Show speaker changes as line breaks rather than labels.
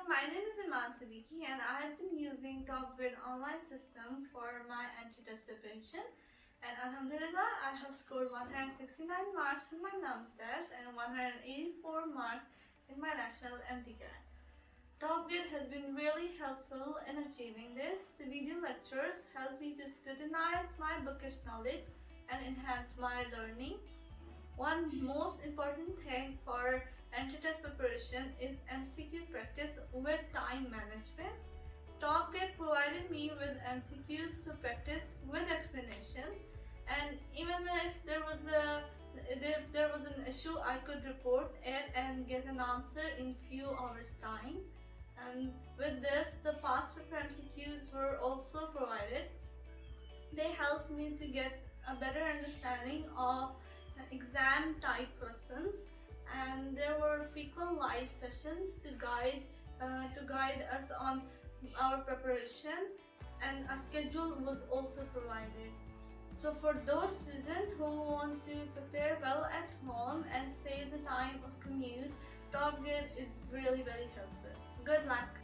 my name is Eman Saddique and I have been using TopGrade online system for my entry test preparation. And Alhamdulillah, I have scored 169 marks in my NUMS test and 184 marks in my national MDCAT. TopGrade has been really helpful in achieving this. The video lectures help me to scrutinize my bookish knowledge and enhance my learning. One most important thing for entry test preparation is MCQ practice with time management. TopGrade provided me with MCQs to practice with explanation, and even if there was an issue, I could report it and get an answer in few hours time. And with this, the past paper MCQs were also provided. They helped me to get a better understanding of exam type questions, and there were frequent live sessions to guide us on our preparation, and a schedule was also provided. So for those students who want to prepare well at home and save the time of commute, TopGrade is really very helpful. Good luck!